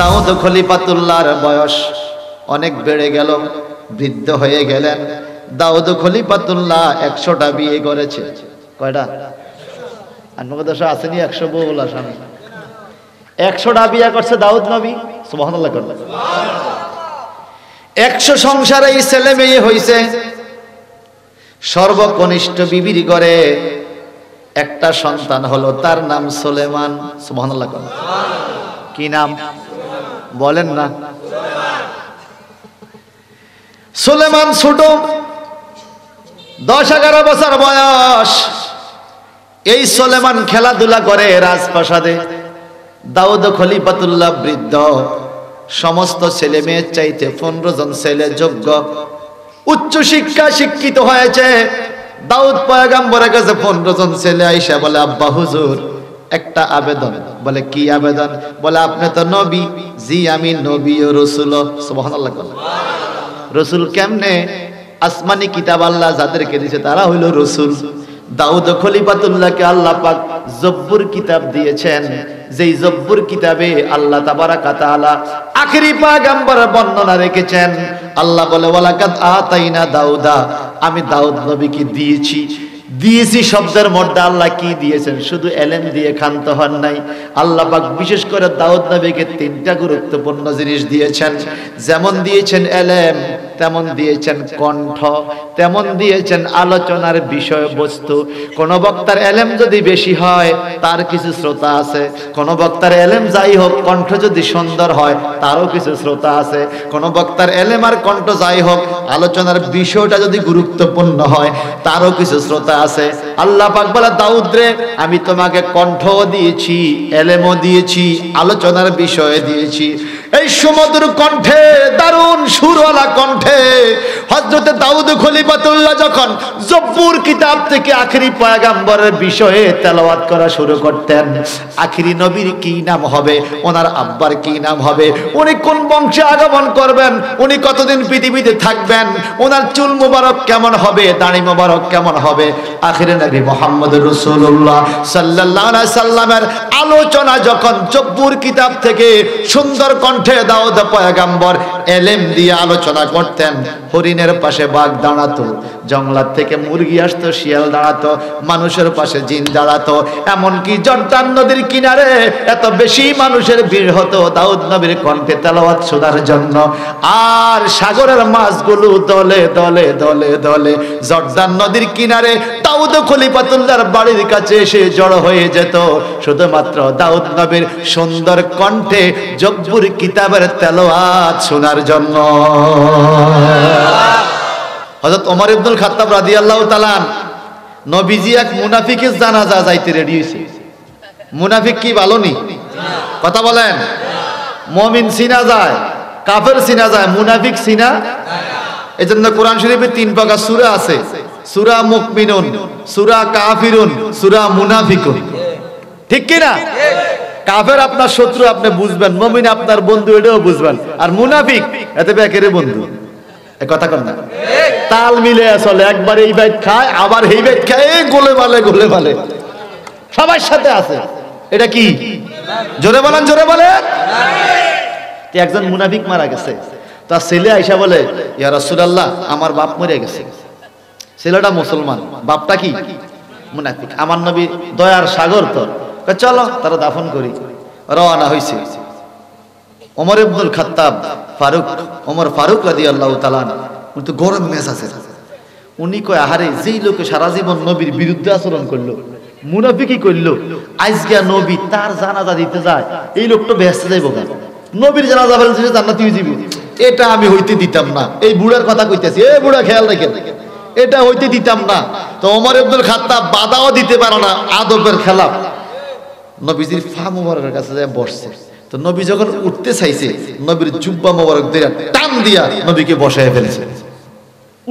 দাউদ খলিফাতুল্লাহর বয়স অনেক বেড়ে গেল, বৃদ্ধ হয়ে গেলেন। দাউদ খলিফাতুল্লাহ 100টা বিয়ে করেছে। কয়টা? আনমগদশা আসেনি 100 বউ বলা স্বামী। 100টা বিয়ে করছে দাউদ নবী, সুবহানাল্লাহ করলেন। 100 সংসারে এই ছেলে মেয়ে হইছে। সর্বকনিষ্ঠ বিবির ঘরে একটা সন্তান হলো, তার নাম সুলেমান, সুবহানাল্লাহ করলেন। কি নাম বলেন না? সুলেমান ছোট, 10-11 বছর বয়স। এই সুলেমান খেলাধুলা করে রাজপ্রাসাদে। দাউদ খলিফাতুল্লাহ বৃদ্ধ, সমস্ত ছেলে মেয়ের চাইতে 15 জন ছেলে যোগ্য, উচ্চ শিক্ষা শিক্ষিত হয়েছে। দাউদ পয়গম্বরের কাছে 15 জন ছেলে আইসা বলে, আব্বা হুজুর একটা আবেদন। বলে কি আবেদন? বলে আপনি তো নবী। জি আমি নবী ও রাসূল। সুবহানাল্লাহ। রাসূল কেমনে? আসমানি কিতাব আল্লাহ যাদেরকে দিয়েছে তারা হইল রাসূল। দাউদ খলিফাতুল্লাহকে আল্লাহ পাক জব্বুর কিতাব দিয়েছেন, যেই জব্বুর কিতাবে আল্লাহ তাবারাকা তাআলা আখেরি পয়গম্বরের বর্ণনা রেখেছেন। আল্লাহ বলে ওয়ালাকাদ আতাইনা দাউদা, আমি দাউদ নবীকে দিয়েছি। দিয়েছি শব্দের মধ্যে আল্লাহ কি দিয়েছেন? শুধু এলেম দিয়ে ক্ষান্ত হন নাই। আল্লাহ পাক বিশেষ করে দাউদ নবীকে 3টা গুরুত্বপূর্ণ জিনিস দিয়েছেন। যেমন দিয়েছেন এলেম, তেমন দিয়েছেন কণ্ঠ, তেমন দিয়েছেন আলোচনার বিষয়বস্তু। কোন বক্তার এলেম যদি বেশি হয় তার কিছু শ্রোতা আছে, কোন বক্তার এলেম যাই হোক কণ্ঠ যদি সুন্দর হয় তারও কিছু শ্রোতা আছে। কোন বক্তার এলেম আর কণ্ঠ যাই হোক আলোচনার বিষয়টা যদি গুরুত্বপূর্ণ হয় তারও কিছু শ্রোতা আছে। আল্লাহ পাক বলে দাউদ রে আমি তোমাকে কণ্ঠও দিয়েছি, এলেমও দিয়েছি, আলোচনার বিষয় দিয়েছি। এই সুমধুর কণ্ঠে, দারুণ সুরওয়ালা কণ্ঠে হযরতে দাউদ খলিফাতুল্লাহ যখন জব্বুর কিতাব থেকে আখেরি পয়গম্বরের বিষয়ে তেলাওয়াত করা শুরু করতেন, আখেরি নবীর কি নাম হবে, ওনার আব্বার কি নাম হবে, উনি কোন বংশে আগমন করবেন, উনি কতদিন পৃথিবীতে থাকবেন, ওনার চুল মোবারক কেমন হবে, দাড়ি মোবারক কেমন হবে, আখেরি নবী মুহাম্মদুর রাসূলুল্লাহ সাল্লাল্লাহু আলাইহি সাল্লামের আলোচনা যখন জব্বুর কিতাব থেকে সুন্দর কণ্ঠে দাউদ পয়গম্বর এলেম দিয়ে আলোচনা করতেন, হরিণের পাশে বাঘ দাঁড়াতো, জঙ্গলার থেকে মুরগি আসতো, শিয়াল দাঁড়াতো, মানুষের পাশে জিন দাঁড়াতো, এমনকি জর্দান নদীর কিনারে এত বেশি মানুষের ভিড় হতো দাউদ নবীর কণ্ঠে তেলাওয়াত শোনার জন্য। আর সাগরের মাছগুলো দলে দলে দলে দলে জর্দান নদীর কিনারে দাউদ খলিফাতুল্লাহর বাড়ির কাছে এসে জড়ো হয়ে যেত শুধুমাত্র দাউদ নবীর সুন্দর কণ্ঠে জব্বুর কিতাবের তেলাওয়াত শোনার জন্য। হযরত ওমর ইবনুল খাত্তাব রাদিয়াল্লাহু তাআলা নবীজি এক মুনাফিকের জানাজা যাইতে রেডি হইছে। মুনাফিক কি ভালো নি? কথা বলেন। মুমিন চিনা যায়, কাফের চিনা যায়, মুনাফিক চিনা। এজন্য কোরআন শরীফে 3 প্রকার সূরা আছে, সূরা মুমিনুন, সূরা কাফিরুন, সূরা মুনাফিকুন। ঠিক কি না? কাফের আপনার শত্রু আপনি বুঝবেন, মুমিন আপনার বন্ধু এটাও বুঝবেন, আর মুনাফিক এতে বেকেরে বন্ধু। এই কথা কর না, তাল মিলে চলে, একবার এই বাইত খায় আবার এই বাইত খায়, গোলে মালে গোলে মালে সবার সাথে আছে। এটা কি? জোরে বলেন, জোরে বলেন। একজন মুনাফিক মারা গেছে, তার ছেলে আইসা বলে ইয়া রাসূলুল্লাহ আমার বাপ মরে গেছে। ছেলেটা মুসলমান, বাপটা কি? মুনাফিক। আমার নবী দয়ার সাগর তো, চলো তারা দাফন করি। রওনা হইছে। ওমর ইবনুল খাত্তাব ফারুক, ওমর ফারুক রাদিয়াল্লাহু তাআলা কিন্তু গরম মেজাজ আছে। উনি কয় আহারে যেই লোকে সারা জীবন নবীর বিরুদ্ধে আচরণ করলো, মুনাফিকই করলো, আজকে নবী তার জানাজা দিতে যায়, এই লোকটা বেহেশতে যাইবো কেন? নবীর জানাজা বলছে জান্নাতে যাবে, এটা আমি হইতে দিতাম না। এই বুড়ার কথা কইতেছি, এ বুড়া খেয়াল রাখেন, এটা হইতে দিতাম না। তো ওমর ইবনুল খাত্তাব বাধাও দিতে পারে না, আদবের খেলাফ নবীজির ফা মোবারকের কাছে যায় বসছে। তো নবী যখন উঠতে চাইছে, নবীর জুব্বা মোবারক দিয়ে টান দিয়া নবীকে বসায় ফেলেছে,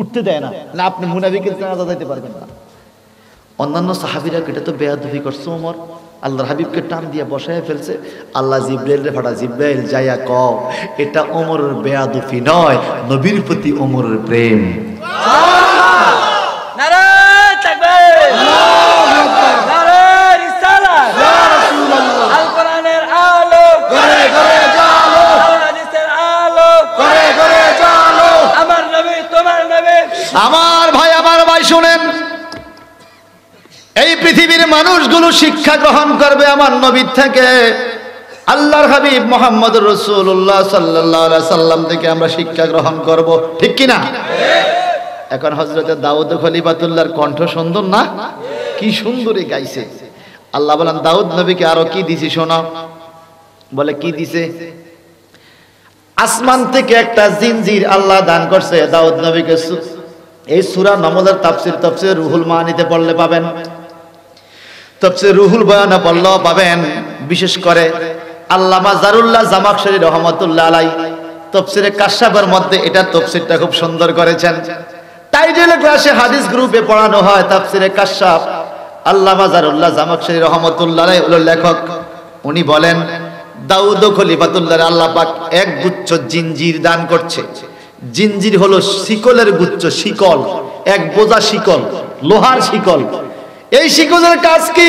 উঠতে দেয় না। না আপনি মুনাফিকের জানাজা যাইতে পারবেন না। অন্যান্য সাহাবীরা এটা তো বেয়াদবি করছে, ওমর আল্লাহর হাবিবকে টান দিয়া বসায় ফেলছে। আল্লাহ জিব্রাইল রে ফাটা, জিব্রাইল যাইয়া কও এটা ওমরের বেয়াদবি নয়, নবীর প্রতি ওমরের প্রেম। নারে তাকবীর, আল্লাহু আকবার, নারে রিসালাত, ইয়া রাসূলুল্লাহ, আল কোরআনের আলো ঘরে ঘরে জ্বালো, মানুষগুলো শিক্ষা গ্রহণ করবে আমার নবী থেকে, আল্লাহর হাবিব মুহাম্মদুর রাসূলুল্লাহ সাল্লাল্লাহু আলাইহি সাল্লাম থেকে আমরা শিক্ষা গ্রহণ করব, ঠিক কি না? এখন হযরতে দাউদ খলিফাতুল্লাহর কণ্ঠ সুন্দর না? কি সুন্দরই গাইছে। আল্লাহ বলেন দাউদ নবীকে আরো কি দিছি শোনো। বলে কি দিছে? আসমান থেকে একটা জিনজির আল্লাহ দান করছে দাউদ নবীকে। এই সূরা নামলের তাফসীর রুহুল মানিতে পড়লে পাবেন, তাফসীর রুহুল বয়ানে পড়লেও পাবেন। বিশেষ করে আল্লামা জারুল্লাহ জামাখশরী রহমাতুল্লাহ আলাইহি তাফসীরে কাশফের মধ্যে এটা তাফসীরটা খুব সুন্দর করেছেন। টাইটেল ক্লাসে হাদিস গ্রুপে পড়ানো হয় তাফসীরে কাশফ। আল্লামা জারুল্লাহ জামাখশরী রহমাতুল্লাহ আলাইহি হলো লেখক। উনি বলেন দাউদ খলিফাতুল্লাহ আল্লাহ পাক এক গুচ্ছ জিনজির দান করছে। জিনজির হলো শিকলের গুচ্ছ, শিকল, এক বোঝা শিকল, লোহার শিকল। এই শিকলের কাজ কি?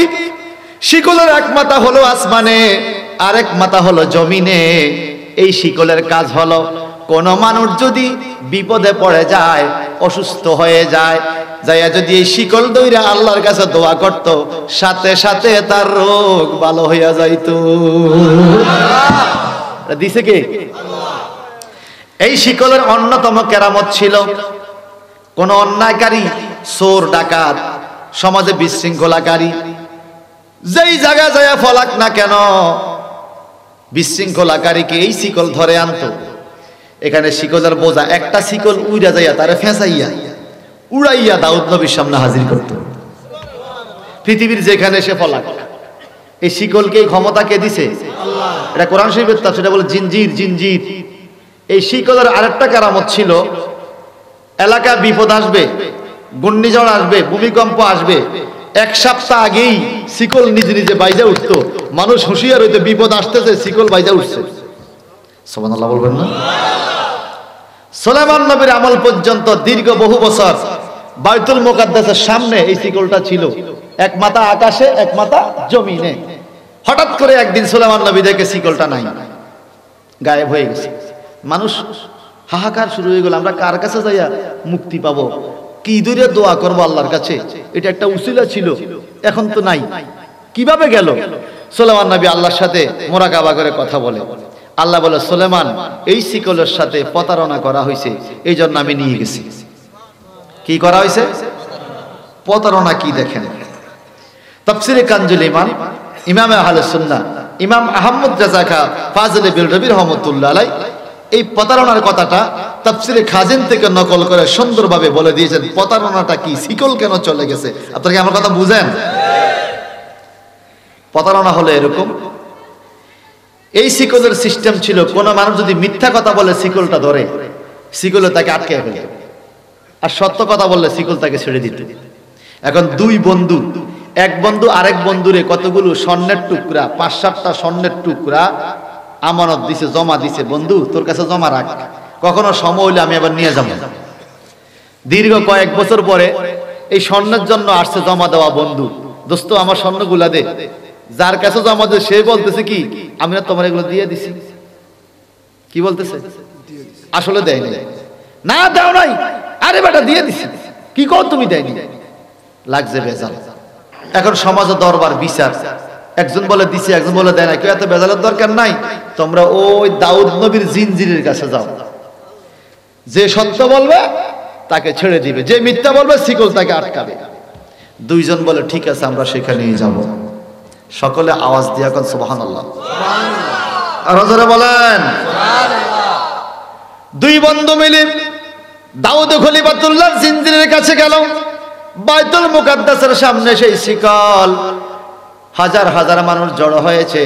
শিকলের এক মাথা হলো আসমানে, আরেক মাথা হলো জমিনে। এই শিকলের কাজ হলো কোন মানুষ যদি বিপদে পড়ে যায়, অসুস্থ হয়ে যায়, যাইয়া যদি এই শিকল দইরা আল্লাহর কাছে দোয়া করত, সাথে সাথে তার রোগ ভালো হইয়া যাইতো। দিছে কে? এই শিকলের অন্যতম কেরামত ছিল কোন অন্যায়কারী, চোর, ডাকাত, সমাজে বিশৃঙ্খলাকারী যেই জায়গায় যায় ফলাক না কেন, বিশৃঙ্খলাকারীকে এই শিকল ধরে আনতো। এখানে শিকলের বোঝা, একটা শিকল উইরা যাইয়া তারে ফেঁসাইয়া উড়াইয়া দাউদ নবীর সামনে হাজির করত। পৃথিবীর যেখানে সে ফলাক, এই শিকলকে ক্ষমতা কে দিছে? এটা কোরআন শরীফের তাফসীর, সেটা বলে জিনজির। জিনজির এই শিকলের আরেকটা কেরামত ছিল, এলাকা বিপদ আসবে, ঘূর্ণিঝড় আসবে, ভূমিকম্প আসবে, এক সপ্তাহ আগেই শিকল নিজে নিজে বাইজা উঠতো। মানুষ হুঁশিয়ার হইতো বিপদ আসতেছে, শিকল বাইজা উঠছে। সুবহানাল্লাহ বলবেন না? সুলাইমান নবীর আমল পর্যন্ত দীর্ঘ বহু বছর বাইতুল মুকাদ্দাসের সামনে এই শিকলটা ছিল, এক মাথা আকাশে, এক মাথা জমিনে। হঠাৎ করে একদিন সুলাইমান নবী দেখে শিকলটা নাই, গায়েব হয়ে গেছে। মানুষ হাহাকার শুরু হয়ে গেল, আমরা কার কাছে যাইয়া মুক্তি পাবো, কি দূরে দোয়া করবো আল্লাহর কাছে? এটা একটা উসিলা ছিল, এখন তো নাই, কিভাবে গেল? সুলাইমান নবী আল্লাহর সাথে মুরাকাবা করে কথা বলে। আল্লাহ বলে, সুলাইমান, এই শিকলের সাথে প্রতারণা করা হয়েছে, এই জন্য আমি নিয়ে গেছি। কি করা হয়েছে? প্রতারণা কি দেখেন। তাফসীরে কানজুল ইমান, ইমাম আহলে সুন্নাহ ইমাম আহমদ রাজা খা ফাজলে বিলরবি রহমাতুল্লাহ আলাইহি এই প্রতারণার কথাটা তাফসীরে খাজিন থেকে নকল করে সুন্দরভাবে বলে দিয়েছেন। প্রতারণাটা কি, শিকল কেন চলে গেছে? আপনারা কি আমার কথা বুঝেন? প্রতারণা হলো এরকম, এই শিকলের সিস্টেম ছিল, কোন মানুষ যদি মিথ্যা কথা বলে শিকলটা ধরে, শিকলে তাকে আটকে ফেলে, আর সত্য কথা বললে শিকল তাকে ছেড়ে দিত। এখন দুই বন্ধু, এক বন্ধু আরেক বন্ধুরে কতগুলো স্বর্ণের টুকরা, 5-7টা স্বর্ণের টুকরা আমানত দিছে, জমা দিছে, বন্ধু তোর কাছে জমা রাখ, কখনো সময় হইলে আমি আবার নিয়ে যাবো। দীর্ঘ কয়েক বছর পরে এই স্বর্ণের জন্য আসছে জমা দেওয়া বন্ধু, দোস্ত আমার স্বর্ণগুলা দে। যার কাছে জমা দে সে বলতেছে কি, আমি না তোমার এগুলো দিয়ে দিছি। কি বলতেছে? আসলে দেয় নাই। না দাও নাই, আরে বেটা দিয়ে দিছি। কি কর তুমি? দেয়নি। লাগছে বেজাল। এখন সমাজে দরবার বিচার, একজন বলে দিছে, একজন বলে দেয় না। কেউ এত বেজালের দরকার নাই, তোমরা ওই দাউদ নবীর জিনজিরের কাছে যাও, যে সত্য বলবে তাকে ছেড়ে দিবে, যে মিথ্যা বলবে শিকল তাকে আটকাবে। দুইজন বলে ঠিক আছে আমরা সেখানেই যাব। সকলে আওয়াজ দিয়ে এখন সুবহানাল্লাহ, আর হযরত বলেন সুবহানাল্লাহ। দুই বন্ধু মিলে দাউদ খলিফাতুল্লাহ জিনজিরের কাছে গেল। বাইতুল মুকাদ্দাসের সামনে সেই শিকল, হাজার হাজার মানুষ জড়ো হয়েছে।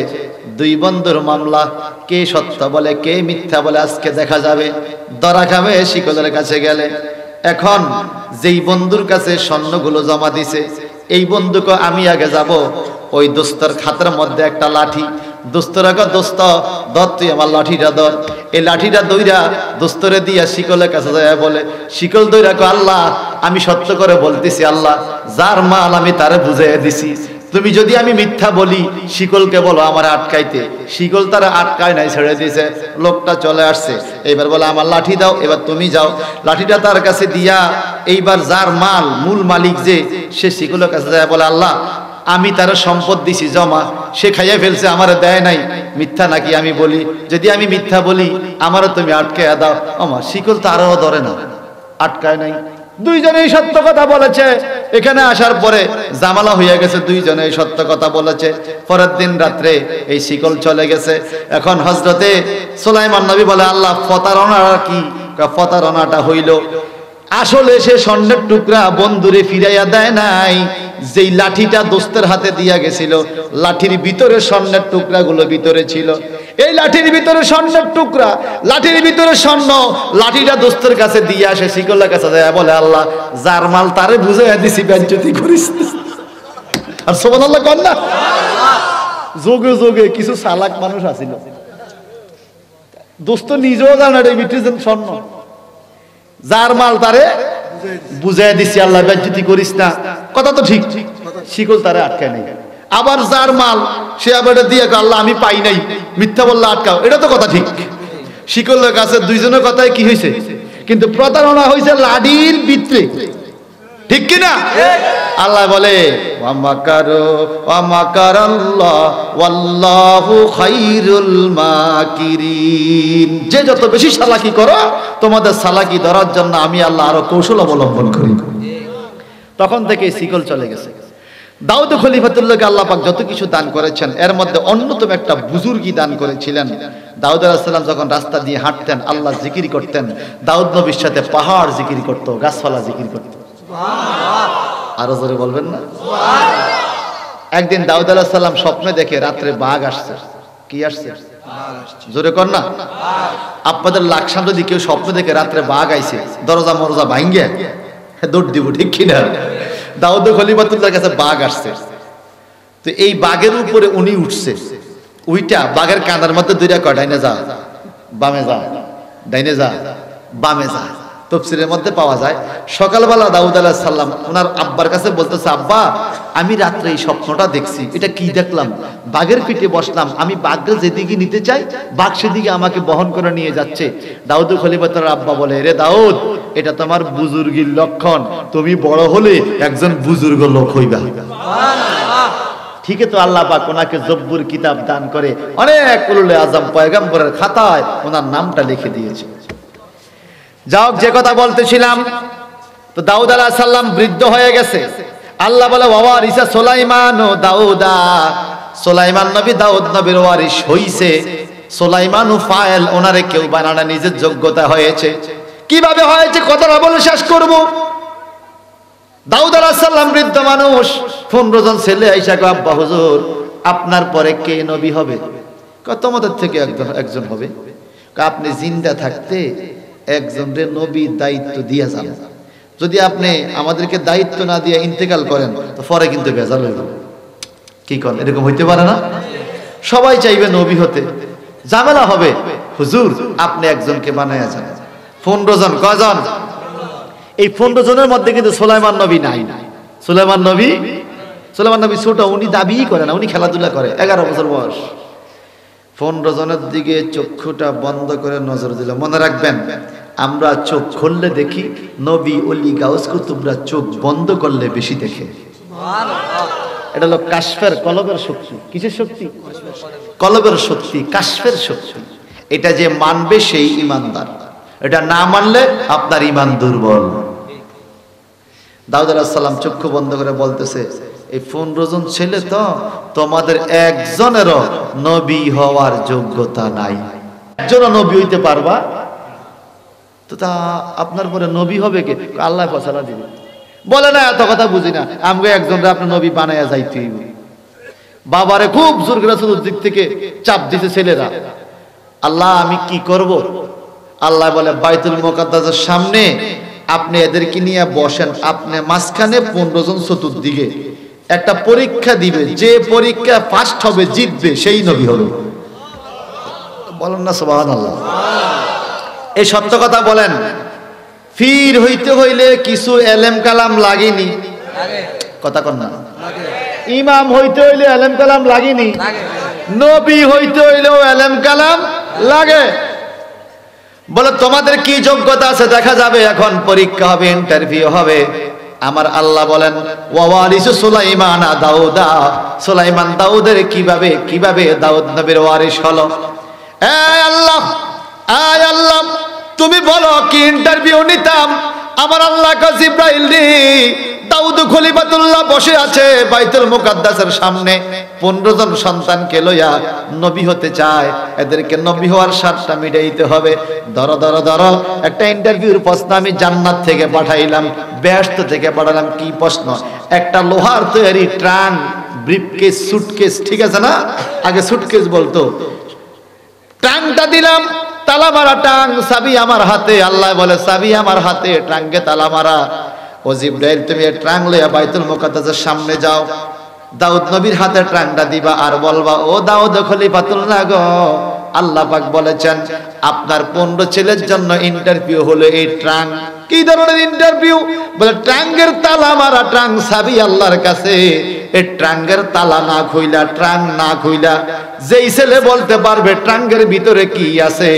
দুই বন্ধুর মামলা, কে সত্য বলে কে মিথ্যা বলে আজকে দেখা যাবে, ধরা খাবে শিকলের কাছে গেলে। এখন যেই বন্ধুর কাছে স্বর্ণগুলো জমা দিছে, এই বন্ধুকে আমি আগে যাব। ওই দোস্তর খাতের মধ্যে একটা লাঠি, দোস্তরা কয় দোস্ত ধর তুই আমার লাঠিটা ধর। এই লাঠিটা দইরা দোস্তরে দিয়া শিকলের কাছে যায়, বলে শিকল দইরা কয় আল্লাহ আমি সত্য করে বলতেছি, আল্লাহ যার মাল আমি তারে বুঝাইয়া দিছি, তুমি যদি আমি মিথ্যা বলি শিকলকে বলো আমার আটকাইতে। শিকল তারা আটকায় নাই, ছেড়ে দিয়েছে। লোকটা চলে আসছে, এইবার বলে আমার লাঠি দাও, এবার তুমি যাও। লাঠিটা তার কাছে দিয়া এইবার যার মাল, মূল মালিক যে, সে শিকলের কাছে যায় বলে আল্লাহ আমি তার সম্পদ দিছি জমা, সে খাইয়া ফেলছে, আমারে দেয় নাই, মিথ্যা নাকি আমি বলি? যদি আমি মিথ্যা বলি আমারও তুমি আটকে দাও। আমার শিকল তো আরো ধরে না, আটকায় নাই। দুইজনেই সত্য কথা বলেছে। এখানে আসার পরে জামালা হইয়া গেছে, দুইজনেই সত্য কথা বলেছে। পরের দিন রাত্রে এই শিকল চলে গেছে। এখন হযরতে সুলাইমান নবী বলে, আল্লাহ প্রতারণাটা কি? প্রতারণাটা হইল আসলে সে স্বর্ণের টুকরা বন্ধুরে ফিরাইয়া দেয় নাই, যেই লাঠিটা দোস্তের হাতে দিয়া গেছিল, লাঠির ভিতরে স্বর্ণের টুকরাগুলো ভিতরে ছিল। এই লাঠির ভিতরে স্বর্ণের টুকরা, লাঠির ভিতরে স্বর্ণ, লাঠিটা দোস্তের কাছে দিয়ে আসে, শিকলের কাছে যায়, বলে আল্লাহ যার মাল তারে বুঝাইয়া দিছি, বেজ্জতি করিস। আর সুবহানাল্লাহ কর না। যোগে যোগে কিছু চালাক মানুষ আছিল, দোস্ত নিজেও জানে এই ভিতরে স্বর্ণ, যার মাল তারে বুঝাইয়া দিছি, আল্লাহ বেজ্জতি করিস না। কথা তো ঠিক, শিকল তারে আটকায় নাই। আবার যার মাল সে আবার দিয়ে আল্লাহ আমি পাই নাই, মিথ্যা বললে আটকাও, এটা তো কথা ঠিক। শিকলের কাছে দুইজনের কথাই কি হয়েছে, কিন্তু প্রতারণা হয়েছে লাঠির ভিতরে, ঠিক কিনা? আল্লাহ বলে ওয়ামাকারু ওয়ামাকারাল্লাহ ওয়াল্লাহু খায়রুল মাকিরিন। যে যত বেশি চালাকি করো, তোমাদের চালাকি ধরার জন্য আমি আল্লাহ আরো কৌশল অবলম্বন করি। তখন থেকে শিকল চলে গেছে। দাউদ খলিফাতুল্লাহকে আল্লাহ পাক যত কিছু দান করেছেন, এর মধ্যে অন্যতম একটা বুজুর্গি দান করেছিলেন। দাউদ আলাইহিস সালাম যখন রাস্তা দিয়ে হাঁটতেন, আল্লাহ জিকির করতেন। দাউদ নবীর সাথে পাহাড় জিকির করত, গাছপালা জিকির করত। আরো জোরে বলবেন না? একদিন দাউদ আলাইহিস সালাম স্বপ্নে দেখে রাত্রে বাঘ আসছে। কি আসছে? জোরে কর না। আপনাদের লাকসাম যদি কেউ স্বপ্ন দেখে রাত্রে বাঘ আইছে, দরজা মরজা ভাঙ্গিয়া দৌড় দিব, ঠিক কিনা? দাউদ খলিফাতুল্লাহর কাছে বাঘ আসছে, তো এই বাঘের উপরে উনি উঠছে, উইটা বাঘের কাঁদার মধ্যে দুইটা কয়, ডাইনে যা বামে যা, ডাইনে যা বামে যা। তাফসীরের মধ্যে পাওয়া যায় সকালবেলা দাউদ আলাইহিস সালাম ওনার আব্বার কাছে বলতেছে, আব্বা আমি রাত্রে এই স্বপ্নটা দেখছি, এটা কি দেখলাম? বাঘের পিঠে বসলাম, আমি বাঘকে যেদিকে নিতে চাই বাঘ সেদিকে আমাকে বহন করে নিয়ে যাচ্ছে। দাউদ খলিফাতুল্লাহর আব্বা বলে, রে দাউদ, এটা তোমার বুজুর্গির লক্ষণ, তুমি বড় হলে একজন বুজুর্গ লোক হইবা। ঠিকই তো, আল্লাহ পাক ওনাকে জব্বুর কিতাব দান করে অনেক উলুলে আজম পয়গম্বরের খাতায় ওনার নামটা লিখে দিয়েছে। যাও, যে কথা বলতেছিলাম, তো দাউদ আলাইহিস সালাম বৃদ্ধ হয়ে গেছে। আল্লাহ বলে ওয়ারিসা সুলাইমান ও দাউদা, সুলাইমান নবী দাউদ নবীর ওয়ারিস হইছে। সুলাইমান ফাইল, ওনারে কেউ বানানা, নিজের যোগ্যতা হয়েছে। কিভাবে হয়েছে কথাটা বলে শেষ করব। দাউদ আলাইহিস সালাম বৃদ্ধ মানুষ, 15 জন ছেলে আইসা কয়, আব্বা হুজুর আপনার পরে কে নবী হবে? কয় তোমাদের থেকে একজন হবে। আপনি জিন্দা থাকতে একজনের নবী দায়িত্ব দিয়ে যান, যদি আপনি আমাদেরকে দায়িত্ব না দিয়ে ইন্তেকাল করেন তো পরে কিন্তু বেজাল হইব। কি করেন? এরকম হইতে পারে না? সবাই চাইবে নবী হতে, ঝামেলা হবে। হুজুর আপনি একজনকে বানায়া যান। 15 জন। কয়জন? এই 15 জনের মধ্যে কিন্তু সুলাইমান নবী নাই। সুলাইমান নবী ছোট, উনি দাবি করে না, উনি খেলাধুলা করে, 11 বছর বয়স। 15 জনের দিকে চক্ষুটা বন্ধ করে নজর দিল। মনে রাখবেন, আমরা চোখ খুললে দেখি, নবী ওলি গাউস কুতুবরা চোখ বন্ধ করলে বেশি দেখে। এটা হলো কাশফের, কলবের শক্তি। কিসের শক্তি? কলবের শক্তি, কাশফের শক্তি। এটা যে মানবে সেই ঈমানদার, এটা না মানলে আপনার ঈমান দুর্বল। দাউদ আলাইহিস সালাম চক্ষু বন্ধ করে বলতেছে, এই 15 জন ছেলে তো তোমাদের একজনেরও নবী হওয়ার যোগ্যতা নাই। একজনও নবী হইতে পারবা তো, তা আপনার পরে নবী হবে কে? আল্লাহ ফয়সালা দিবে। বলে না এত কথা বুঝি না, আমাকে একজনরে আপনি নবী বানায়া যাইতে হইব। বাবারে খুব জোর করে দিক থেকে চাপ দিতে ছেলেরা। আল্লাহ আমি কি করব? আল্লাহ বলে বাইতুল মুকাদ্দাসের সামনে আপনি এদেরকে নিয়ে বসেন, আপনি মাঝখানে 15 জন চতুর্দিকে একটা পরীক্ষা দিবে, যে পরীক্ষা ফার্স্ট হবে জিতবে সেই নবী হবে। বলেন না সুবহানাল্লাহ। এই সত্য কথা বলেন। ফির হইতে হইলে কিছু এলেম কালাম লাগেনি? কথা কন না। ইমাম হইতে হইলে এলেম কালাম লাগেনি? নবী হইতে হইলেও এলেম কালাম লাগে। বলে তোমাদের কি যোগ্যতা আছে দেখা যাবে, এখন পরীক্ষা হবে, ইন্টারভিউ হবে। আমার আল্লাহ বলেন ওয়ারিসু সুলাইমান দাউদা, সুলাইমান দাউদের কিভাবে দাউদ নবীর ওয়ারিস হলো। আল্লাহ তুমি বলো কি ইন্টারভিউ নিতাম। আমার আল্লাহ জিব্রাইল রে, দাউদ খলিফাতুল্লাহ বসে আছে বাইতুল মুকাদ্দাসের সামনে, 15 জন সন্তানকে লইয়া নবী হতে চায়, এদেরকে নবী হওয়ার শর্তটা মিটাইতে হবে। ধরো একটা ইন্টারভিউর প্রশ্ন আমি জান্নাত থেকে পাঠাইলাম, বেহেশত থেকে পাঠালাম। কি প্রশ্ন? একটা লোহার তৈরি ট্রাঙ্ক, ব্রিফকেস, সুটকেস, ঠিক আছে না? আগে সুটকেস বলতো। ট্রাঙ্কটা দিলাম, তালা মারা ট্রাঙ্ক, চাবি আমার হাতে। আল্লাহ বলে চাবি আমার হাতে, ট্রাঙ্কে তালা মারা। ও জিব্রাইল তুমি ট্রাঙ্ক লইয়া বাইতুল মুকাদ্দাসের সামনে যাও, দাউদ নবীর হাতে ট্রাঙ্কটা দিবা আর বলবা ও দাউদ খলিফাতুল্লাহ গো, আল্লাহ পাক বলেছেন আপনার 15 ছেলের জন্য ইন্টারভিউ হলো এই ট্রাঙ্ক। কি ধরনের ইন্টারভিউ? বলে ট্রাঙ্কের তালা মারা, ট্রাঙ্ক চাবি আল্লাহর কাছে। এই ট্রাঙ্কের তালা না খুইলা, ট্রাঙ্ক না খুইলা যেই ছেলে বলতে পারবে ট্রাঙ্কের ভিতরে কি আছে,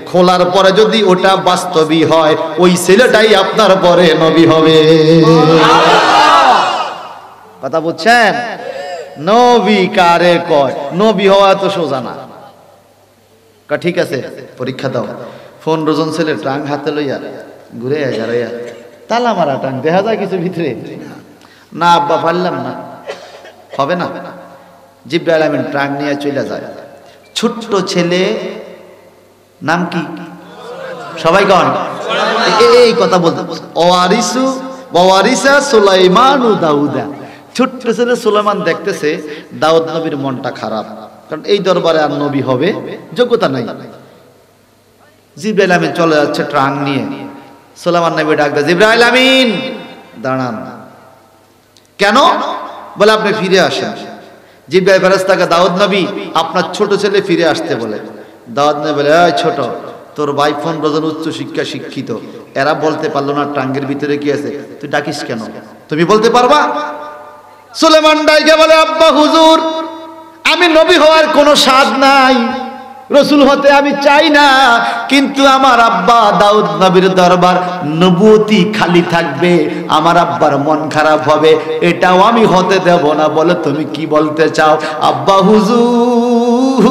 খোলার পরে যদি ওটা বাস্তবই হয়, ওই ছেলেটাই আপনার পরে নবী হবে। কথা বুঝছেন? নবী কারে কয়? নবী হওয়া তো সোজা না। ঠিক আছে, পরীক্ষা দাও। 15 জন ছেলে ট্রাঙ্ক হাতে লইয়া ঘুরে যারাইয়া তালা মারা ট্রাঙ্ক, দেখা যায় কিছু ভিতরে না। আব্বা পারলাম না, হবে না। জিব্রাইল আমিন ট্রাঙ্ক নিয়ে চলে যায়। ছোট্ট ছেলে নাম কি? সবাই কন এই কথা বলতে। ওয়ারিসা সুলাইমান দাউদা। ছোট্ট ছেলে সুলাইমান দেখতেছে দাউদ নবীর মনটা খারাপ, কারণ এই দরবারে আর নবী হবে যোগ্যতা নাই। জিব্রাইল আমিন চলে যাচ্ছে ট্রাঙ্ক নিয়ে। সুলাইমান নবী ডাক দেয়, জিব্রাইল আমিন দাঁড়ান। কেন? বলে আপনি ফিরে আসেন। জিব্রাইল ফেরেশতাকে দাউদ নবী আপনার ছোট ছেলে ফিরে আসতে বলে। দাউদ নবী বলে এই ছোট, তোর ভাই 15 জন উচ্চ শিক্ষা শিক্ষিত, এরা বলতে পারলো না ট্রাঙ্কের ভিতরে কি আছে, তুই ডাকিস কেন? তুমি বলতে পারবা? সুলাইমান ডাইকে বলে আব্বা হুজুর, আমি নবী হওয়ার কোনো স্বাদ নাই, রসুল হতে আমি চাই না, কিন্তু আমার আব্বা দাউদ নবীর দরবার নবুয়তি খালি থাকবে, আমার আব্বার মন খারাপ হবে, এটাও আমি হতে দেব না। বলে তুমি কি বলতে চাও? আব্বা হুজুর,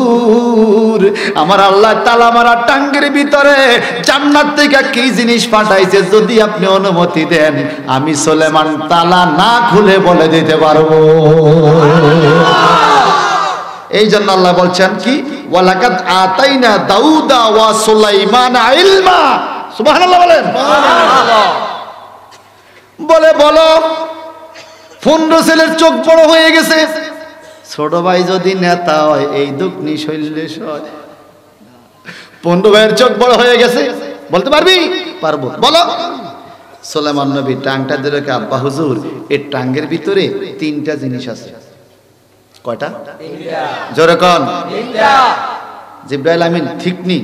আমার আল্লাহ তালা মারা টাঙ্গের ভিতরে জান্নাত থেকে কি জিনিস পাঠাইছে, যদি আপনি অনুমতি দেন আমি সুলাইমান তালা না খুলে বলে দিতে পারবো। এই জন্য আল্লাহ বলছেন কি, ওয়ালাকাদ আতাইনা দাউদা ওয়া সুলাইমানা ইলমা। সুবহানাল্লাহ বলেন। বলে বলো 15 ছেলের চোখ বড় হয়ে গেছে, ছোট ভাই যদি নেতা হয় এই দুঃখ নিশৈলে সয়। 15 ভাইয়ের চোখ বড় হয়ে গেছে, বলতে পারবি? পারবো। বলো। সুলাইমান নবী টাংটা দিলে, আব্বা হুজুর এই টাঙ্গের ভিতরে 3টা জিনিস আছে। কয়টা? 3টা। জোরে কোন? 3টা। জিব্রাইল আমিন ঠিক নি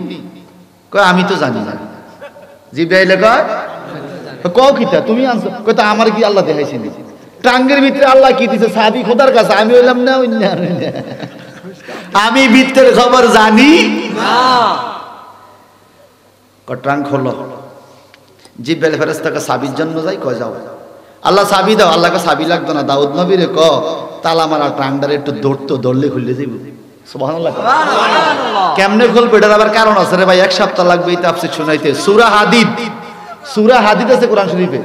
কয় আমি তো জানি না। জিব্রাইল কয় কও কিটা তুমি আনছো? কয় তা আমার কি আল্লাহ দেখাইছে নি? টাঙ্গের ভিতরে আল্লাহ কি দিছে সাহাবী খোদার কাছে, আমি হইলাম না আমি ভিতরের খবর জানি না। কয় ট্রাঙ্ক খোলো। জিব্রাইল ফেরেশতাকে সাবির জন্য যাই, কয় যাও আল্লাহ সাবি দাও। আল্লাহকে সাবি লাগতো না, দাউদ নবীরে ক তালা মারা ট্রাঙ্কটারে একটু ধরলে খুললে যাইব। সুবহানাল্লাহ। কেমনে খুলবে এটার আবার কারণ আছে রে ভাই, 1 সপ্তাহ লাগবে এই তাফসীর শুনাইতে। সূরা হাদিদ আছে কোরআন শরীফে,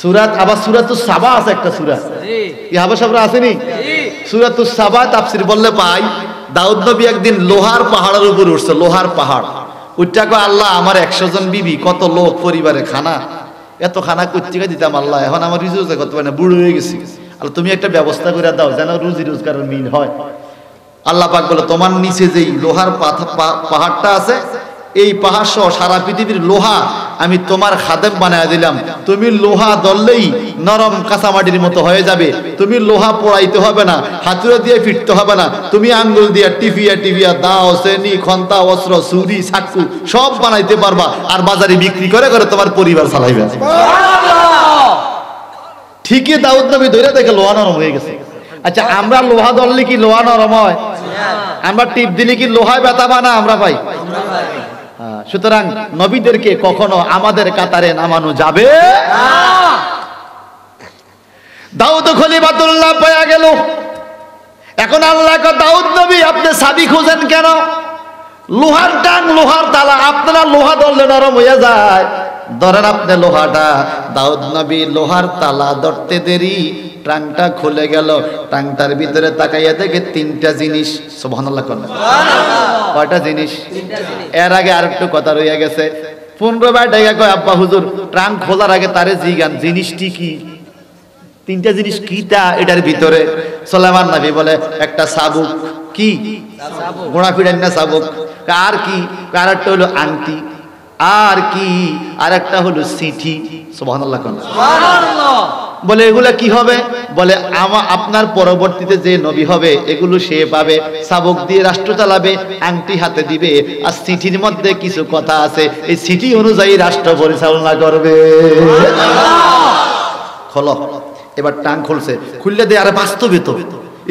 সূরাত আবার সূরাতুস সাবা আছে একটা সূরা, জি হাবা সাবরা আছে নি? জি। সূরাতুস সাবা তাফসীর বললে পাই, দাউদ নবী একদিন লোহার পাহাড়ের উপর উঠছে, লোহার পাহাড় উঠটা কয় আল্লাহ আমার 100 জন বিবি, কত লোক পরিবারে খানা, এত খানা কোত্থেকে দিতাম আল্লাহ, এখন আমার রিজিক করতে পারে না, বুড়ো হয়ে গেছি, আল্লাহ তুমি একটা ব্যবস্থা করে দাও যেন রুজি রোজগারের মিল হয়। আল্লাহ পাক বলে তোমার নিচে যেই লোহার পাহাড়টা আছে, এই পাহাড় সহ সারা পৃথিবীর লোহা আমি তোমার খাদেম বানায় দিলাম, তুমি লোহা ধরলেই নরম কাঁচামাটির মতো হয়ে যাবে, তুমি লোহা পোড়াইতে হবে না, হাতুড়ে দিয়ে ফিরতে হবে না, তুমি আঙ্গুল দিয়ে টিপিয়া দাও শ্রেণী খন্তা অস্ত্র ছুরি চাকু সব বানাইতে পারবা, আর বাজারে বিক্রি করে করে তোমার পরিবার চালাইবে। ঠিকই দাউদ নবী ধরে দেখে লোহা নরম হয়ে গেছে। আচ্ছা আমরা লোহা ধরলে কি লোহা নরম হয়? আমরা টিপ দিলে কি লোহায় ব্যথা বানা আমরা পাই? সুতরাং নবীদেরকে কখনো আমাদের কাতারে নামানো যাবে না। দাউদ খলিফাতুল্লাহ পাওয়া গেল। এখন আল্লাহ কয় দাউদ নবী আপনি চাবি খোঁজেন কেন? লোহার টাং লোহার তালা, আপনারা লোহা ধরলে নরম হয়ে যায়, ধরেন আপনি লোহাটা। দাউদ নবী লোহার তালা ধরতে দেরি, টাংটা খুলে গেল। টাংটার ভিতরে তাকাইয়া দেখে তিনটা জিনিস। সুবহানাল্লাহ কোন কয়টা জিনিস? এর আগে আরেকটু কথা রইয়া গেছে। 15 বার ডাইগা কয় আব্বা হুজুর টাং খোলার আগে তারে জিগান জিনিসটি কি? তিনটা জিনিস কি তা এটার ভিতরে? সুলাইমান নবী বলে একটা চাবুক। কি? গোড়া ফিরেন না চাবুক। আর কি? আরেকটা হলো আংটি। আর কি? আরেকটা হলো চিঠি। সুবহানাল্লাহ কোন বলে এগুলা কি হবে? বলে আপনার পরবর্তীতে যে নবী হবে এগুলো সে পাবে। চাবুক দিয়ে রাষ্ট্র চালাবে, আংটি হাতে দিবে, আর চিঠির মধ্যে কিছু কথা আছে, এই চিঠি অনুযায়ী রাষ্ট্র পরিচালনা করবে। খোলো। এবার টাং খুলছে, খুললে দিয়ে আরে বাস্তবে তো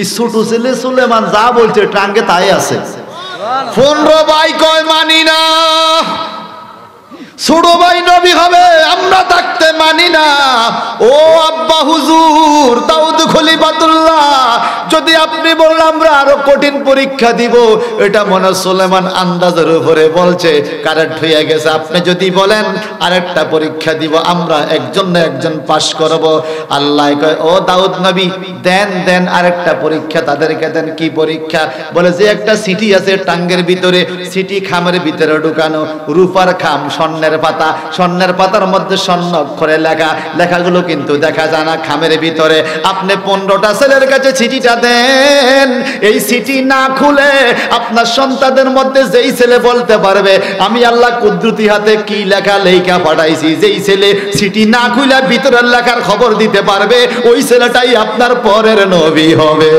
এই ছোট ছেলে সুলেমান যা বলছে টাঙ্গে তাই আছে। 15 ভাই কয় মানি না, ছোট ভাই নবী হবে আমরা থাকতে মানি না। ও আব্বা হুজুর দাউদ খলিফাতুল্লাহ, যদি আপনি বললেন আমরা আরো কঠিন পরীক্ষা দিব, এটা মনে সুলেমান আন্দাজের উপরে বলছে, কারেক্ট হয়ে গেছে। আপনি যদি বলেন আরেকটা পরীক্ষা দিব, আমরা একজন না একজন পাস করব। আল্লাহ কয় ও দাউদ নবী দেন দেন আরেকটা পরীক্ষা তাদেরকে দেন। কি পরীক্ষা? বলে যে একটা সিটি আছে টাঙ্গের ভিতরে, সিটি খামের ভিতরে ঢুকানো, রূপার খাম, স্বর্ণের পাতা, স্বর্ণের পাতার মধ্যে স্বর্ণ অক্ষরে লেখা, লেখাগুলো কিন্তু দেখা যায় না খামের ভিতরে। আপনি 15টা ছেলের কাছে চিঠিটা দেন, এই চিঠি না খুলে আপনার সন্তানদের মধ্যে যেই ছেলে বলতে পারবে আমি আল্লাহ কুদরতি হাতে কি লেখা লেখা পাঠাইছি, যেই ছেলে চিঠি না খুলে ভিতরের লেখার খবর দিতে পারবে, ওই ছেলেটাই আপনার পরের নবী হবে।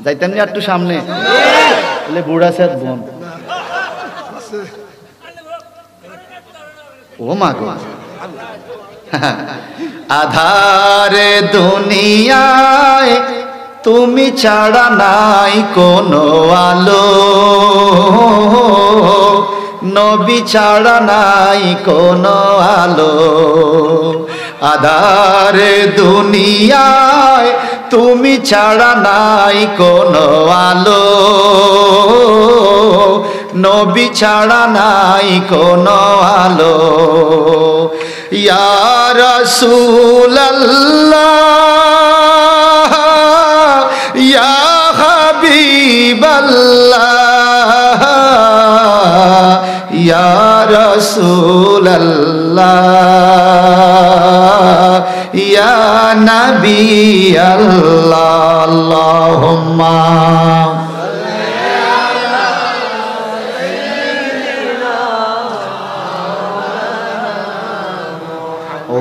যাইতেন না একটু সামনে, বলে বুড়া সাথ বোন। ও মা গো, আধারে দুনিয়ায় তুমি ছাড়া নাই কোনো আলো, নবী ছাড়া নাই কোনো আলো। আধারে দুনিয়ায় তুমি ছাড়া নাই কোনো আলো, নবী ছাড়া নাই কোনো আলো। ইয়া রাসূলুল্লাহ ইয়া হাবিবাল্লাহ ইয়া রাসূলুল্লাহ ইয়া নবী আল্লাহ। আল্লাহুম্মা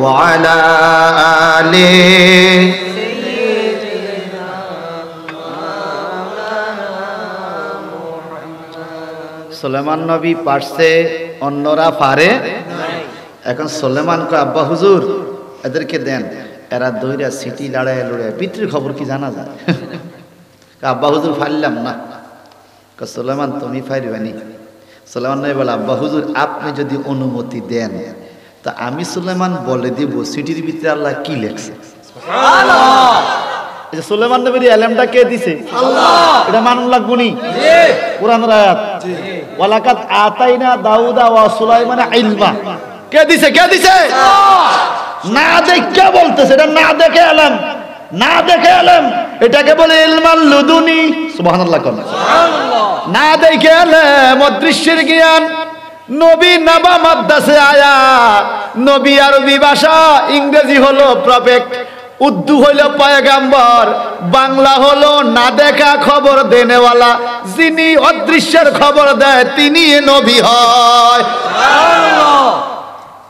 وعلى آله সুলেমান নবী পারছে, অন্যরা পারে। এখন সুলেমান কয় আব্বা হুজুর এদেরকে দেন, এরা দইরা সিটি লড়াই লড়াই পিতৃর খবর কি জানা যায়? আব্বা হুজুর ফাইলাম না। সুলেমান তুমি ফাইরবানি? সুলেমান নবী বলে আব্বা হুজুর আপনি যদি অনুমতি দেন তা আমি সুলেমান বলে দিব সিটির ভিতরে আল্লাহ কি লেখছে। সুলেমান নবীর এলেমটা কে দিছে? আল্লাহ। এটা মানুন লাগবনি? কোরআনের আয়াত, ওয়ালাকাদ আতাইনা দাউদা ওয়া সুলাইমানা ইলমা। কে দিছে? কে দিছে? না দেখে বলতেছে, এটা না দেখে এলেম, না দেখে এলেম, এটাকে বলে ইলমাল লুদুনি। সুবহানাল্লাহ কোন না দেখে এলেম, অদৃশ্যের জ্ঞান। নবী নাবা মাদ্রাসে আয়া, নবী আরবি ভাষা, ইংরেজি হলো প্রফেক্ট, উর্দু হলো পয়গাম্বর, বাংলা হলো না দেখা খবর দেনেওয়ালা। যিনি অদৃশ্যের খবর দেয় তিনি নবী হয়।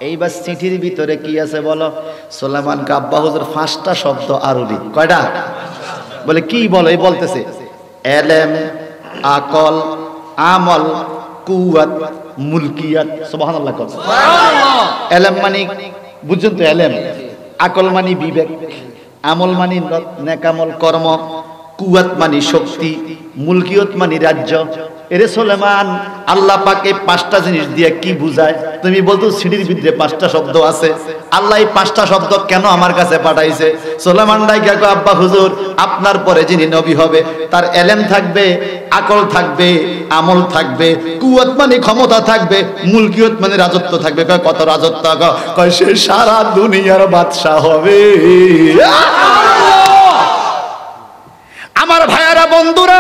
এইবার চিঠির ভিতরে কি আছে বলো? সুলেমান আব্বা হুজুর 5টা শব্দ আরবি। কয়টা? বলে কি বলে? বলতেছে এলেম, আকল, আমল, কুওয়াত, মুলকিয়াত। সুবহানাল্লাহ। এলেম মানে বুঝছেন তো? এলেম, আকল মানে বিবেক, আমল মানে নেকামল কর্ম, কুওয়াত মানে শক্তি, মুলকিয়ত মানে রাজ্য, এরে সুলেমান, আল্লাহ পাকে 5টা জিনিস দিয়ে কি বুঝায়? তুমি বলতো সিঁড়ির ভিতরে 5টা শব্দ আছে, আল্লাহ এই 5টা শব্দ কেন আমার কাছে পাঠাইছে? সুলেমান ডাইকা কয়, আব্বা হুজুর, আপনার পরে যিনি নবী হবে তার এলেম থাকবে, আকল থাকবে, আমল থাকবে, কুওয়াত মানে ক্ষমতা থাকবে, মুলকিয়ত মানে রাজত্ব থাকবে। কয় কত রাজত্ব? কয় সে সারা দুনিয়ার বাদশা হবে। আমার ভাইয়ারা, বন্ধুরা,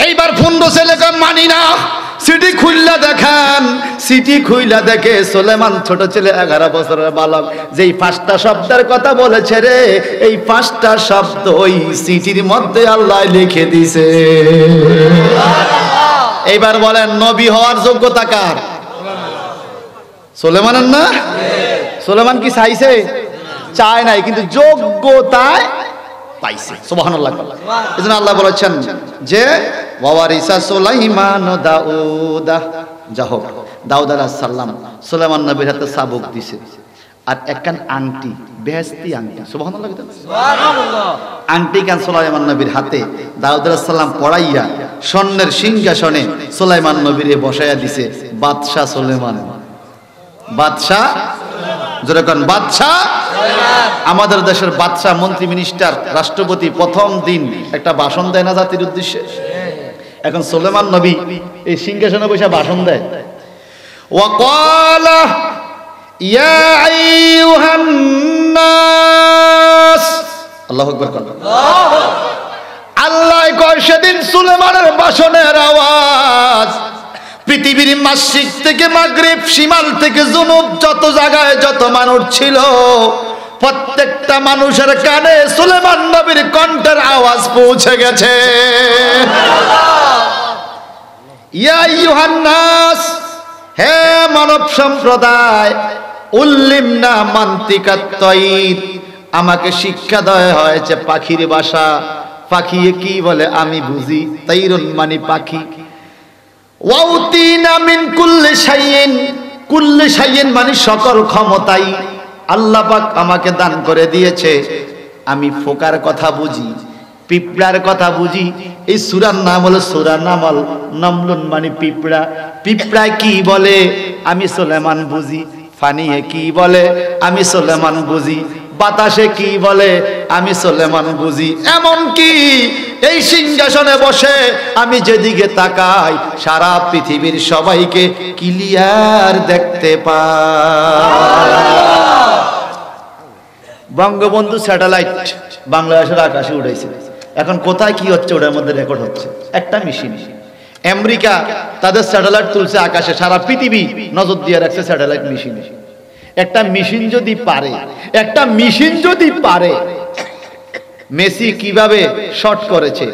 এইবার ফুন্ডো ছেলেকে মানি না, সিটি খুইলা দেখান। সিটি খুইলা দেখে সুলেমান ছোট ছেলে 11 বছরের বালক, যেই 5টা শব্দের কথা বলেছে রে, এই 5টা শব্দ ওই সিটির মধ্যে আল্লাহ লিখে দিছে। এইবার বলেন, নবী হওয়ার যোগ্যতা কার? সুলেমানের না? সুলেমান কি চাইছে? চায় নাই, কিন্তু যোগ্যতায় পাইছে। সুবহানাল্লাহ। এজন্য আল্লাহ বলেছেন যে ওয়ারিসা সুলাইমান দাউদা, যাহোক দাউদ আলাইহিস সালাম সুলাইমান নবীর হাতে চাবুক দিছে, আর একখান আংটি, বেহেশতি আংটি। সুবহানাল্লাহ। সুবহানাল্লাহ। আংটি কান সুলাইমান নবীর হাতে দাউদ আলাইহিস সালাম পড়াইয়া স্বর্ণের সিংহাসনে সুলাইমান নবীরে বসাইয়া দিছে। বাদশা সুলাইমান, বাদশা, যেরকম বাদশা। আমাদের দেশের বাদশা, মন্ত্রী, মিনিস্টার, রাষ্ট্রপতি প্রথম দিন একটা ভাষণ দেয় না জাতির উদ্দেশ্যে? এখন সুলেমান নবী এই সিংহাসনে বসে ভাষণ দেয়। ওয়াকালা ইয়া আইয়ুহান নাস, আল্লাহু আকবার। আল্লাহ কয় সেদিন সুলেমানের ভাষণের আওয়াজ পৃথিবীর মাশরিক থেকে মাগরিব, শিমাল থেকে জুনুব, যত জায়গায় যত মানুষ ছিল প্রত্যেকটা মানুষের কানে সুলেমান নবীর কণ্ঠের আওয়াজ পৌঁছে গেছে। ইয়া আইয়ুহান নাস, হে মানব সম্প্রদায়, উল্লিমনা মান্তিকাত তাইর, আমাকে শিক্ষা দেওয়া হয়েছে পাখির ভাষা। পাখি কি বলে আমি বুঝি, তাইরুন মানে পাখি। ওয়াউতিনা মিন কুল্লি শাইইন, কুল্লি শাইইন মানে সকল ক্ষমতাই আল্লাহ পাক আমাকে দান করে দিয়েছে। আমি ফোকার কথা বুঝি, পিঁপড়ার কথা বুঝি। এই সূরার নাম হলো সূরা নামল, নামলুন মানে পিঁপড়া। পিঁপড়া কি বলে আমি সুলেমান বুঝি, ফানিয়ে কি বলে আমি সুলেমান বুঝি, বাতাসে কি বলে আমি সুলেমান বুঝি। এমন কি এই সিংহাসনে বসে আমি যেদিকে তাকাই সারা পৃথিবীর সবাইকে ক্লিয়ার দেখতে পাই। বঙ্গবন্ধু স্যাটেলাইট বাংলাদেশের আকাশে উড়াইছে, এখন কোথায় কি হচ্ছে ওটার মধ্যে রেকর্ড হচ্ছে। একটা মেশিন, আমেরিকা তাদের স্যাটেলাইট তুলছে আকাশে, সারা পৃথিবী নজর দিয়ে রাখছে স্যাটেলাইট মেশিন। একটা মেশিন যদি পারে, একটা মেশিন যদি পারে মেসি কিভাবে শট করেছে,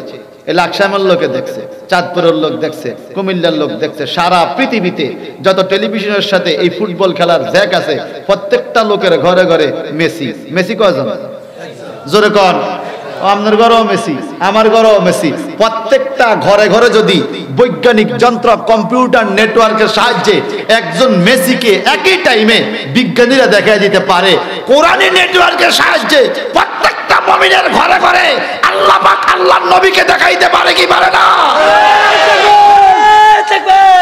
লাকসামের লোকে দেখছে, চাঁদপুরের লোক দেখছে, কুমিল্লার লোক দেখছে, সারা পৃথিবীতে যত টেলিভিশনের সাথে এই ফুটবল খেলার জ্যাক আছে প্রত্যেকটা লোকের ঘরে ঘরে মেসি। মেসি কয়জন? জোরে কন। আপনার ঘরেও মেসি, আমার ঘরেও মেসি। প্রত্যেকটা ঘরে ঘরে যদি বৈজ্ঞানিক যন্ত্র, কম্পিউটার নেটওয়ার্কের সাহায্যে একজন মেসিকে একই টাইমে বিজ্ঞানীরা দেখায় দিতে পারে, কোরআনী নেটওয়ার্কের সাহায্যে প্রত্যেকটা মুমিনের ঘরে ঘরে আল্লাহ পাক আল্লাহর নবীকে দেখাইতে পারে কি পারে না?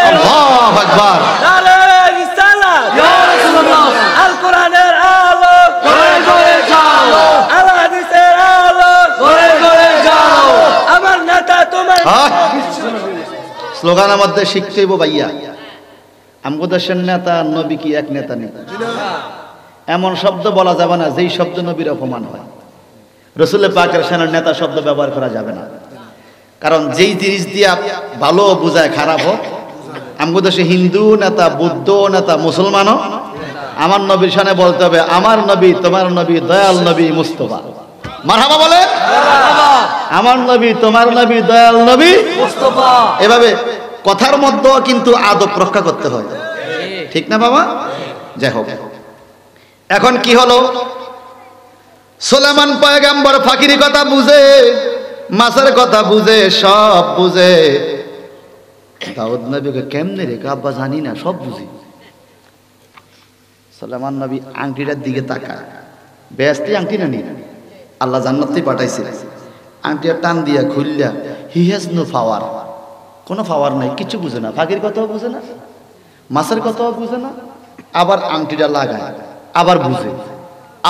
আল্লাহু আকবার। নারে রিসালাত, ইয়া রাসূলুল্লাহ, আল কোরআনের আলো ঘরে ঘরে জ্বালো, আল হাদিসের আলো ঘরে ঘরে জ্বালো, আমার নেতা তোমার। স্লোগানের মধ্যে শিখতে হইব ভাইয়া, আমগো দেশের নেতা নবী কি এক নেতা নেই। এমন শব্দ বলা যাবে না যেই শব্দ নবীর অপমান হয়। রাসূল পাকের শানের নেতা শব্দ ব্যবহার করা যাবে না, কারণ যেই জিনিস দিয়া ভালো বুঝায় খারাপ হোক। আমগো দেশে হিন্দু নেতা, বৌদ্ধ নেতা, মুসলমানও আমার নবীর শানে বলতে হবে আমার নবী, তোমার নবী, দয়াল নবী মুস্তাফা। মারহাবা বলে, আমার নবী, তোমার নবী, দয়াল নবী মুস্তাফা। এভাবে কথার মধ্যে কিন্তু আদব রক্ষা করতে হয়, ঠিক না বাবা? যাই হোক, এখন কি হলো? সুলেমান পয়গম্বর ফাকিরি কথা বুঝে, মাছের কথা বুঝে, সব বুঝে। দাউদ নবীকে কেমনে রে আব্বা জানি না, সব বুঝি। সুলেমান নবী আংটিটার দিকে তাকায়, বেহেশতি আংটি না নি, আল্লাহ জান্নাতে পাঠাইছে। আংটিটা টান দিয়া খুললা, হি হ্যাজ নো পাওয়ার, কোনো পাওয়ার নাই, কিছু বুঝে না, ফাঁকির কথাও বুঝে না, মাছের কথাও বুঝে না। আবার আংটিটা লাগায়, আবার বুঝে,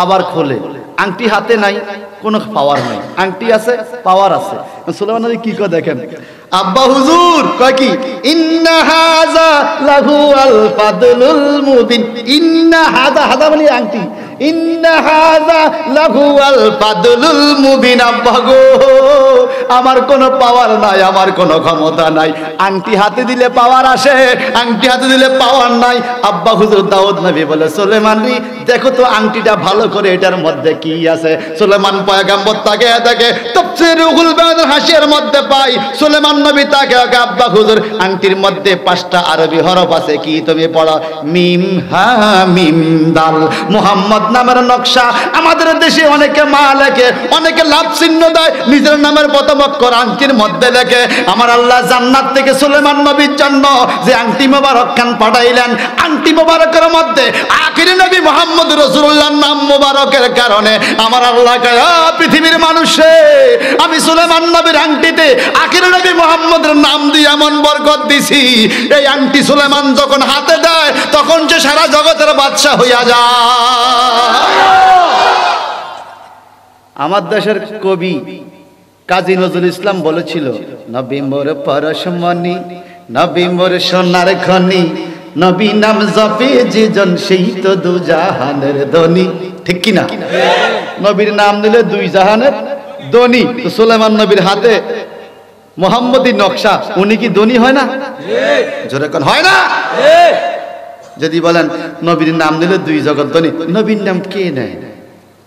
আবার খোলে। আংটি হাতে নাই, কোনো পাওয়ার নাই, আংটি আছে, পাওয়ার আছে। সুলাইমান নবী কি করে দেখেন, আব্বা হুজুর কয় কি, ইন্না হাযা লাহু আল ফাদলুল মুবিন। ইন্না হাযা, হাযা মানে আংটি, ইন্না হাযা লাহু আল ফাদলুল মুবিন। আব্বা গো, আমার কোনো পাওয়ার নাই, আমার কোনো ক্ষমতা নাই। আংটি হাতে দিলে পাওয়ার আসে, আংটি হাতে দিলে পাওয়ার নাই। আব্বা হুজুর দাউদ নবী বলে, সুলাইমান রে দেখো তো আংটিটা ভালো করে, এটার মধ্যে কি আছে। সুলাইমান পয়গম্বর তাকে দেখে, তাফসীর রুহুল বায়ানের হাসিয়ার মধ্যে পাই, সুলাইমান নবী তাকে, আব্বা হুজুর আংটির মধ্যে 5টা আরবি হরফ আছে, কি তুমি পড়ো, মিম হা মিম দাল। মুহাম্মদ নামের নকশা আমাদের দেশে অনেকে মা লেখে, অনেকে লাভ চিহ্ন দেয়, নিজের নামের প্রথম অক্ষর আংটির মধ্যে লেখে। আমার আল্লাহ জান্নাত থেকে সুলাইমান নবীর জন্য যে আংটি মোবারক খান পাঠাইলেন, আংটি মোবারকের মধ্যে আখির নবী মুহাম্মদ রাসূলুল্লাহর নাম মোবারকের কারণে আমার আল্লাহ কয়, পৃথিবীর মানুষে আমি সুলাইমান নবীর আংটিতে আখির নবী মুহাম্মদের নাম দিয়ে এমন বরকত দিছি, এই আংটি সুলাইমান যখন হাতে দেয় তখন সে সারা জগতের বাদশা হইয়া যায়। আমার দেশের কবি কাজী নজরুল ইসলাম বলেছিল, নবী মোর পরশমণি, নবী মোর সোনার খনি, নবী নাম জপে যে জন সেই তো দু জাহানের ধনী। ঠিক কি না? নবীর নাম নিলে 2 জাহানের ধনী। তো সুলাইমান নবীর হাতে মুহাম্মদী নকশা, উনি কি ধনী হয় না? জোরে কোন হয় না? যদি বলেন নবীর নাম নিলে 2 জগৎ ধনী, নবীর নাম কে নেয়?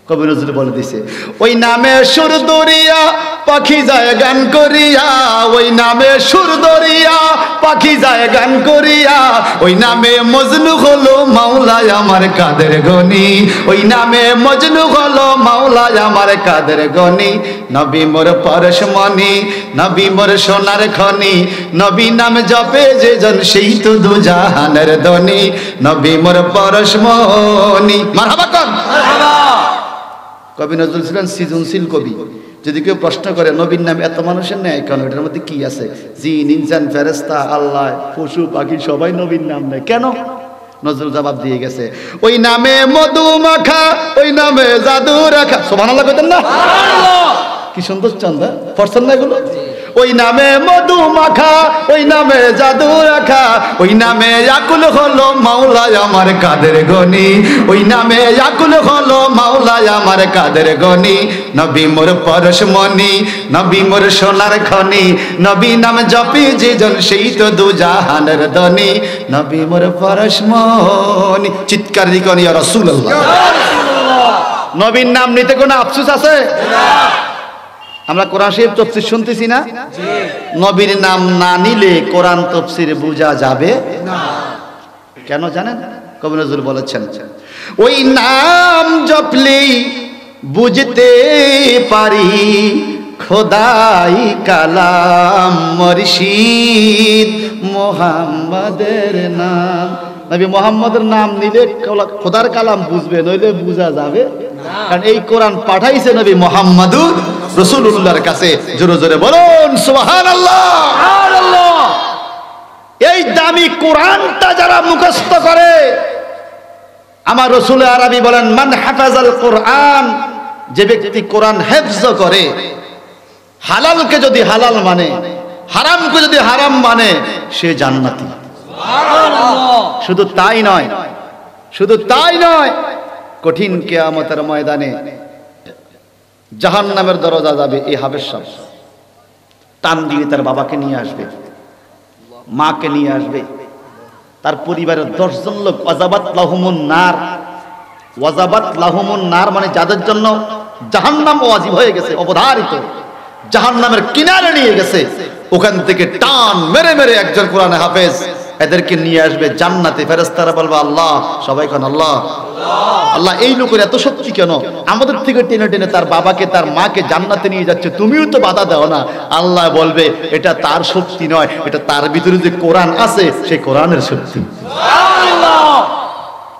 কবি নজরুল বলে দিছে, ওই নামে সুর দরিয়া পাখি যায় গান করিয়া, ওই নামে সুর দরিয়া পাখি যায় গান করিয়া, ওই নামে মজনু হলো মাওলায় আমার কাদের গনি, ওই নামে মজনু হলো মাওলায় আমার কাদের গনি। নবী মোর পরশমণি, নবী মোর সোনার খনি, নবী নাম জপে যে জন সেই তো দু জাহানের ধনী, নবী মোর পরশমণি। মারহাবা কর, মারহাবা। কবি নজরুল ছিলেন সৃজনশীল কবি। যদি কেউ প্রশ্ন করে নবীর নাম এত মানুষের নেয় কেন, এটার মধ্যে কি আছে, জিন ইনসান ফেরেশতা আল্লাহ পশু পাখি সবাই নবীর নাম নেয় কেন, নজরুল জবাব দিয়ে গেছে, ওই নামে মধু মাখা, ওই নামে জাদু রাখা। সুবহানাল্লাহ কইতেন না? কি সুন্দর চন্দা পড়ছেন না এগুলো? ওই নামে মধু মাখা, ওই নামে জাদু রাখা, ওই নামে আকুল হলো মাওলায় আমার কাদের গনি, ওই নামে আকুল হলো মাওলায় আমার কাদের গনি। নবী মোর পরশমণি, নবী মোর সোনার খনি, নবী নাম জপি যে জন সেই তো দু জাহানের ধনী, নবী মোর পরশমণি। চিৎকার দিকন ইয়া রাসূলুল্লাহ। নবীর নাম নিতে কোনো আফসোস আছে? আমরা কোরআন শরীফ তাফসীর শুনতেছি না? নবীর নাম না নিলে কোরআন তাফসীর বোঝা যাবে না। কেন জানেন? কবি নজরুল বলেছেন, ওই নাম জপলেই বুঝতে পারি খোদাই কালাম মুর্শিদ মুহাম্মাদের নাম। নবী মুহাম্মাদের নাম নিলে খোদার কালাম বুঝবে, নইলে বোঝা যাবে না। কারণ এই কোরআন পাঠাইছে নবী মুহাম্মাদুর রাসূলুল্লাহর কাছে। জোরে জোরে বলুন সুবহানাল্লাহ, সুবহানাল্লাহ। এই দামি কোরআনটা যারা মুখস্থ করে, আমার রাসূল আরবি বলেন, মান হাফাজাল কোরআন, যে ব্যক্তি কোরআন হেফজ করে, হালালকে যদি হালাল মানে, হারামকে যদি হারাম মানে, সে জান্নাতি। সুবহানাল্লাহ। শুধু তাই নয়, শুধু তাই নয়, কঠিন কিয়ামতের ময়দানে জাহান্নামের দরজা যাবে এই হাবেশ সাহেব, টান দিয়ে তার বাবাকে নিয়ে আসবে, মাকে নিয়ে আসবে, তার পরিবারের 10 জন লোক, ওয়াজাবাত লাহুমুন নার। ওয়াজাবাত লাহুমুন নার মানে যাদের জন্য জাহান্নাম ওয়াজিব হয়ে গেছে, অবধারিত, জাহান্নামের কিনারে নিয়ে গেছে, ওখান থেকে টান মেরে মেরে একজন কোরআনে হাফেজ এদেরকে নিয়ে আসবে জান্নাতে। ফেরেশতারা বলবে, আল্লাহ, সবাই কোন আল্লাহ, আল্লাহ এই লোকের এত শক্তি কেন, আমাদের থেকে টেনে টেনে তার বাবাকে তার মাকে জান্নাতে নিয়ে যাচ্ছে, তুমিও তো বাধা দাও না। আল্লাহ বলবে, এটা তার শক্তি নয়, এটা তার ভিতরে যে কোরআন আছে সেই কোরআনের শক্তি।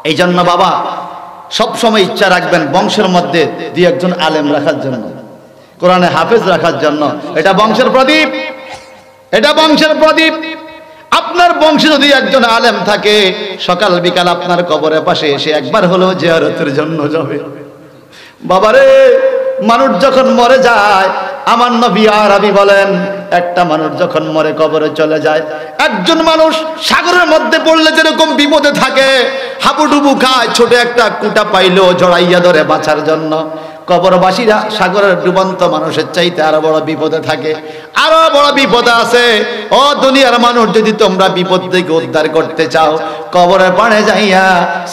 এই জন্য বাবা সব সময় ইচ্ছা রাখবেন বংশের মধ্যে 2-1 আলেম রাখার জন্য, কোরআনে হাফেজ রাখার জন্য। এটা বংশের প্রদীপ। এটা বংশের প্রদীপ। আপনার বংশে যদি একজন আলেম থাকে, সকাল বিকাল আপনার কবরের পাশে এসে একবার হলো জিয়ারতের জন্য যাবে। বাবারে, মানুষ যখন মরে যায়, আমার নবী আরবি বলেন, একটা মানুষ যখন মরে কবরে চলে যায়, একজন মানুষ সাগরের মধ্যে পড়লে যেরকম বিপদে থাকে, হাবুডুবু খায়, ছোট একটা কুটা পাইলো জড়াইয়া ধরে বাঁচার জন্য, কবরবাসীরা সাগরের ডুবন্ত মানুষের চাইতে আরো বড় বিপদে থাকে। আরো বড় বিপদ আছে। ও দুনিয়ার মানুষ, যদি তোমরা বিপদ থেকে উদ্ধার করতে চাও, কবরের পাড়ে যাইয়া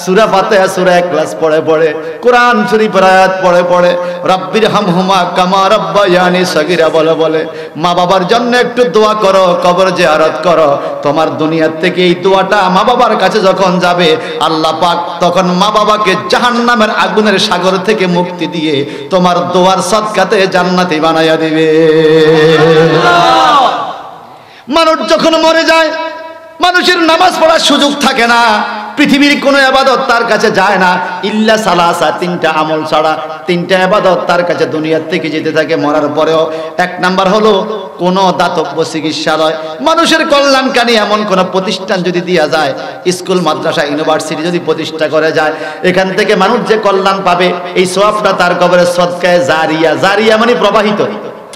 সূরা ফাতিহা সূরা ইখলাস পড়ে পড়ে, কোরআন শরীফের আয়াত পড়ে পড়ে, রব্বির হামহুমা কামা রাব্বায়ানি সগীরা বলে বলে মা বাবার জন্য একটু দোয়া করো, কবর জিয়ারত করো। তোমার দুনিয়ার থেকে এই দোয়াটা মা বাবার কাছে যখন যাবে, আল্লাহ পাক তখন মা বাবাকে জাহান্নামের আগুনের সাগর থেকে মুক্তি দিয়ে তোমার দোয়ার সদকাতে জান্নাতি বানাইয়া দিবে। মানুষ যখন মরে যায়, মানুষের নামাজ পড়ার সুযোগ থাকে না, পৃথিবীর কোনো ইবাদত তার কাছে যায় না, ইল্লা সালাসা, তিনটা আমল ছাড়া তিনটা ইবাদত তার কাছে দুনিয়ার থেকে যেতে থাকে মরার পরেও। এক নাম্বার হলো কোন দাতব্য চিকিৎসালয়, মানুষের কল্যাণকারী এমন কোন প্রতিষ্ঠান যদি দেয়া যায়, স্কুল মাদ্রাসা ইউনিভার্সিটি যদি প্রতিষ্ঠা করে যায়, এখান থেকে মানুষ যে কল্যাণ পাবে, এই সওয়াবটা তার কবরে সদকায়ে জারিয়া। জারিয়া মানে প্রবাহিত,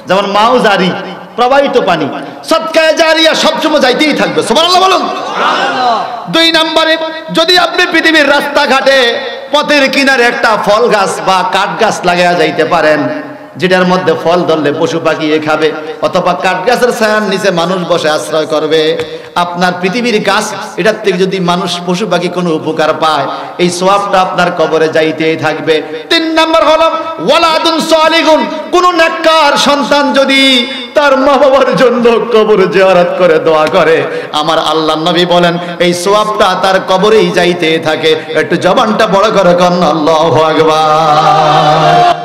যেমন মাও জারি, প্রবাহিত পানি। সদকায়ে জারিয়া সবসময় যাইতেই থাকবে। সুবহানাল্লাহ বলুন। দুই নম্বরে, যদি আপনি পৃথিবীর রাস্তাঘাটে পথের কিনারে একটা ফল গাছ বা কাঠ গাছ লাগাইয়া যাইতে পারেন, যেটার মধ্যে ফল ধরলে পশু পাখি খাবে, অথবা কাঠ গাছের ছায়ার নিচে মানুষ বসে আশ্রয় করবে, আপনার পৃথিবীর গাছ এটার থেকে যদি মানুষ পশু পাখি কোনো উপকার পায়, এই সওয়াবটা আপনার কবরে যাইতেই থাকবে। তিন নম্বর হলো ওয়ালাদুন সালিহুন, কোন নেককার সন্তান যদি তার মা বাবার জন্য কবর জিয়ারত করে দোয়া করে, আমার আল্লাহর নবী বলেন এই সওয়াবটা তার কবরেই যাইতে থাকে। একটু জবানটা বড় করে কন আল্লাহু আকবার।